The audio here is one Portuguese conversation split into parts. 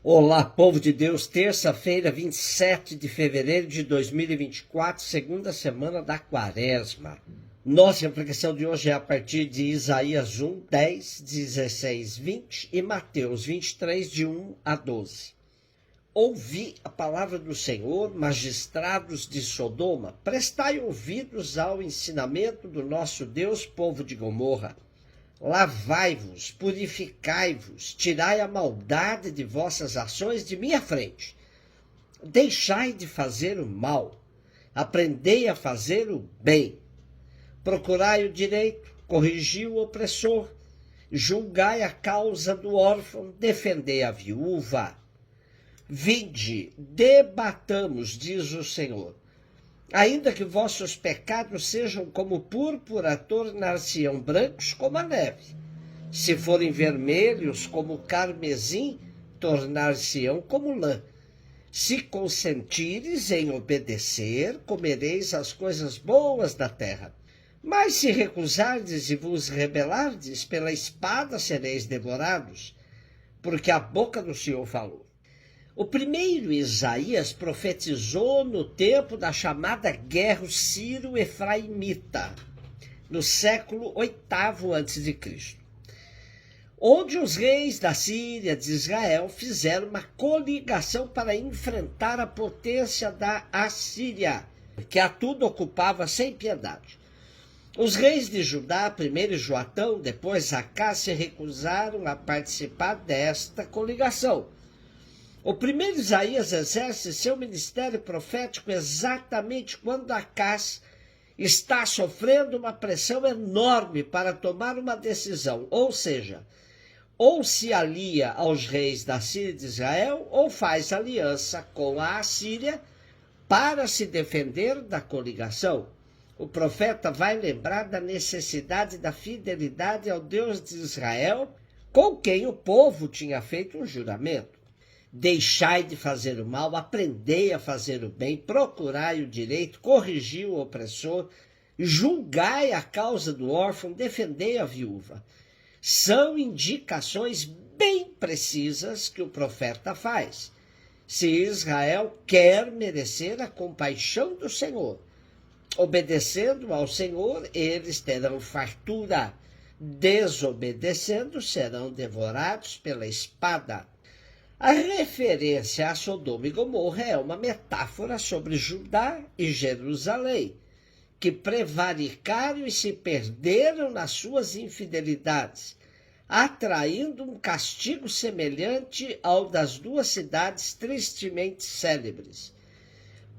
Olá, povo de Deus, terça-feira, 27 de fevereiro de 2024, segunda semana da quaresma. Nossa aplicação de hoje é a partir de Isaías 1, 10, 16, 20 e Mateus 23, de 1 a 12. Ouvi a palavra do Senhor, magistrados de Sodoma, prestai ouvidos ao ensinamento do nosso Deus, povo de Gomorra. Lavai-vos, purificai-vos, tirai a maldade de vossas ações de minha frente. Deixai de fazer o mal, aprendei a fazer o bem. Procurai o direito, corrigi o opressor, julgai a causa do órfão, defendei a viúva. Vinde, debatamos, diz o Senhor. Ainda que vossos pecados sejam como púrpura, tornar-se-ão brancos como a neve. Se forem vermelhos como carmesim, tornar-se-ão como lã. Se consentires em obedecer, comereis as coisas boas da terra. Mas se recusardes e vos rebelardes, pela espada sereis devorados, porque a boca do Senhor falou. O primeiro Isaías profetizou no tempo da chamada Guerra Sírio-Efraimita, no século VIII a.C., onde os reis da Síria de Israel fizeram uma coligação para enfrentar a potência da Assíria, que a tudo ocupava sem piedade. Os reis de Judá, primeiro Joatão, depois Acás, se recusaram a participar desta coligação. O primeiro Isaías exerce seu ministério profético exatamente quando Acás está sofrendo uma pressão enorme para tomar uma decisão, ou seja, ou se alia aos reis da Síria de Israel, ou faz aliança com a Assíria para se defender da coligação. O profeta vai lembrar da necessidade da fidelidade ao Deus de Israel, com quem o povo tinha feito um juramento. Deixai de fazer o mal, aprendei a fazer o bem, procurai o direito, corrigi o opressor, julgai a causa do órfão, defendei a viúva. São indicações bem precisas que o profeta faz. Se Israel quer merecer a compaixão do Senhor, obedecendo ao Senhor, eles terão fartura. Desobedecendo, serão devorados pela espada. A referência a Sodoma e Gomorra é uma metáfora sobre Judá e Jerusalém, que prevaricaram e se perderam nas suas infidelidades, atraindo um castigo semelhante ao das duas cidades tristemente célebres.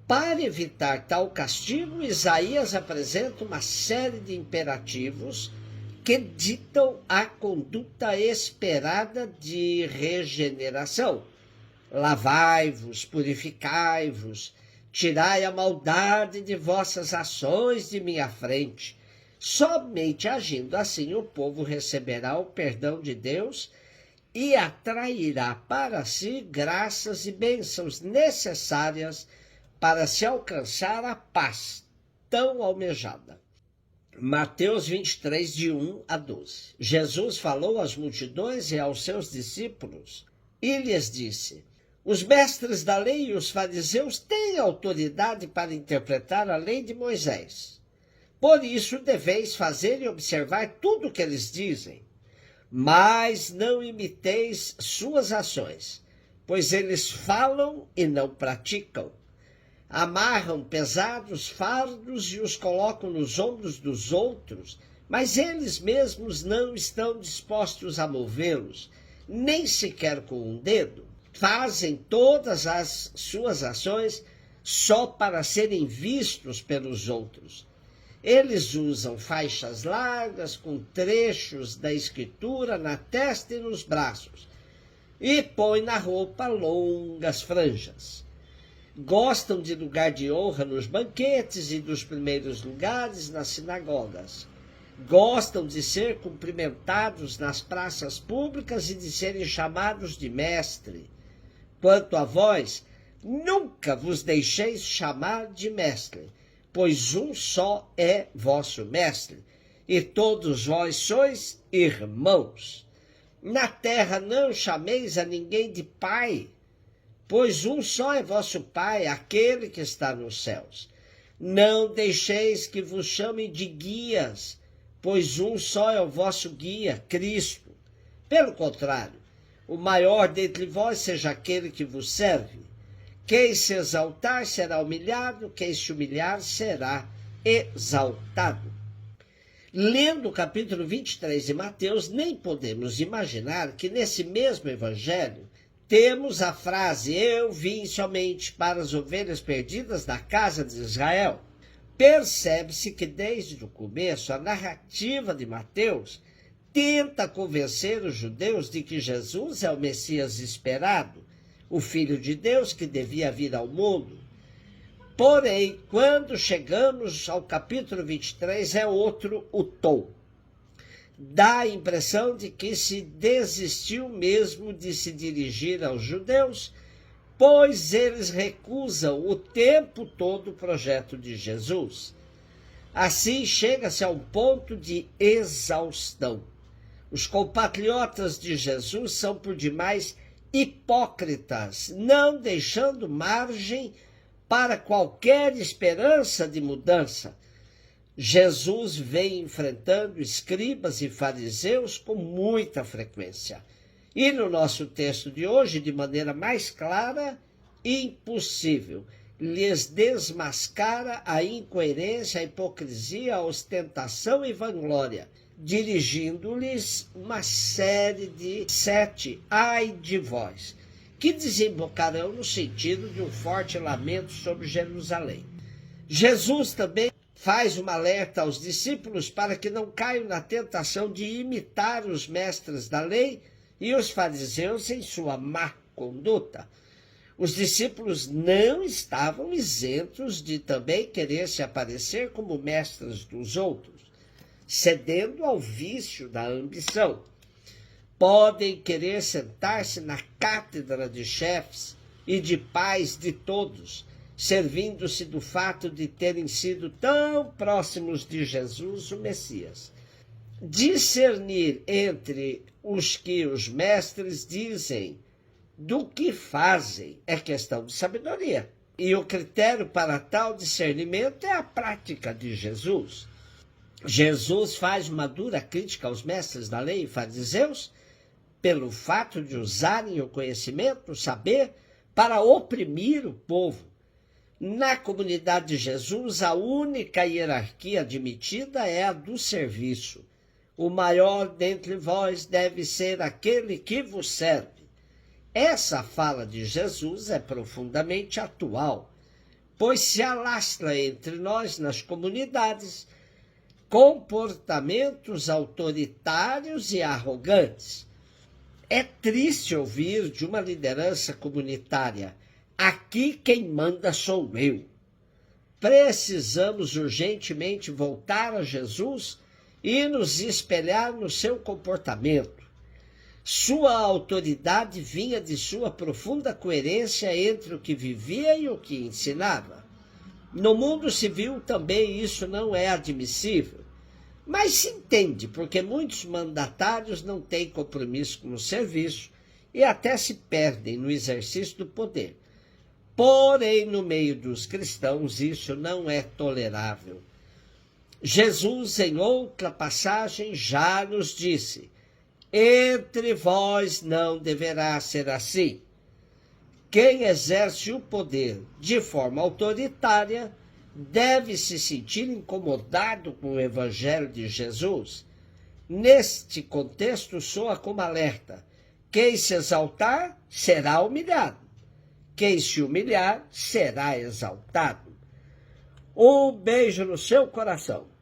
Para evitar tal castigo, Isaías apresenta uma série de imperativos que ditam a conduta esperada de regeneração. Lavai-vos, purificai-vos, tirai a maldade de vossas ações de minha frente. Somente agindo assim o povo receberá o perdão de Deus e atrairá para si graças e bênçãos necessárias para se alcançar a paz tão almejada. Mateus 23, de 1 a 12. Jesus falou às multidões e aos seus discípulos e lhes disse: os mestres da lei e os fariseus têm autoridade para interpretar a lei de Moisés. Por isso deveis fazer e observar tudo o que eles dizem. Mas não imiteis suas ações, pois eles falam e não praticam. Amarram pesados fardos e os colocam nos ombros dos outros, mas eles mesmos não estão dispostos a movê-los, nem sequer com um dedo. Fazem todas as suas ações só para serem vistos pelos outros. Eles usam faixas largas com trechos da escritura na testa e nos braços, e põem na roupa longas franjas. Gostam de lugar de honra nos banquetes e dos primeiros lugares nas sinagogas. Gostam de ser cumprimentados nas praças públicas e de serem chamados de mestre. Quanto a vós, nunca vos deixeis chamar de mestre, pois um só é vosso mestre, e todos vós sois irmãos. Na terra não chameis a ninguém de pai, pois um só é vosso Pai, aquele que está nos céus. Não deixeis que vos chamem de guias, pois um só é o vosso guia, Cristo. Pelo contrário, o maior dentre vós seja aquele que vos serve. Quem se exaltar será humilhado, quem se humilhar será exaltado. Lendo o capítulo 23 de Mateus, nem podemos imaginar que nesse mesmo evangelho temos a frase: eu vim somente para as ovelhas perdidas da casa de Israel. Percebe-se que desde o começo a narrativa de Mateus tenta convencer os judeus de que Jesus é o Messias esperado, o Filho de Deus que devia vir ao mundo. Porém, quando chegamos ao capítulo 23, é outro o tom. Dá a impressão de que se desistiu mesmo de se dirigir aos judeus, pois eles recusam o tempo todo o projeto de Jesus. Assim, chega-se a um ponto de exaustão. Os compatriotas de Jesus são por demais hipócritas, não deixando margem para qualquer esperança de mudança. Jesus vem enfrentando escribas e fariseus com muita frequência. E no nosso texto de hoje, de maneira mais clara e impossível, lhes desmascara a incoerência, a hipocrisia, a ostentação e vanglória, dirigindo-lhes uma série de 7 ai de vós, que desembocarão no sentido de um forte lamento sobre Jerusalém. Jesus também faz um alerta aos discípulos para que não caiam na tentação de imitar os mestres da lei e os fariseus em sua má conduta. Os discípulos não estavam isentos de também querer se aparecer como mestres dos outros, cedendo ao vício da ambição. Podem querer sentar-se na cátedra de chefes e de pais de todos, servindo-se do fato de terem sido tão próximos de Jesus, o Messias. Discernir entre os que os mestres dizem do que fazem é questão de sabedoria. E o critério para tal discernimento é a prática de Jesus. Jesus faz uma dura crítica aos mestres da lei e fariseus pelo fato de usarem o conhecimento, o saber, para oprimir o povo. Na comunidade de Jesus, a única hierarquia admitida é a do serviço. O maior dentre vós deve ser aquele que vos serve. Essa fala de Jesus é profundamente atual, pois se alastra entre nós, nas comunidades, comportamentos autoritários e arrogantes. É triste ouvir de uma liderança comunitária: aqui quem manda sou eu. Precisamos urgentemente voltar a Jesus e nos espelhar no seu comportamento. Sua autoridade vinha de sua profunda coerência entre o que vivia e o que ensinava. No mundo civil também isso não é admissível, mas se entende porque muitos mandatários não têm compromisso com o serviço e até se perdem no exercício do poder. Porém, no meio dos cristãos, isso não é tolerável. Jesus, em outra passagem, já nos disse: entre vós não deverá ser assim. Quem exerce o poder de forma autoritária deve se sentir incomodado com o evangelho de Jesus. Neste contexto, soa como alerta: quem se exaltar será humilhado, quem se humilhar será exaltado. Um beijo no seu coração.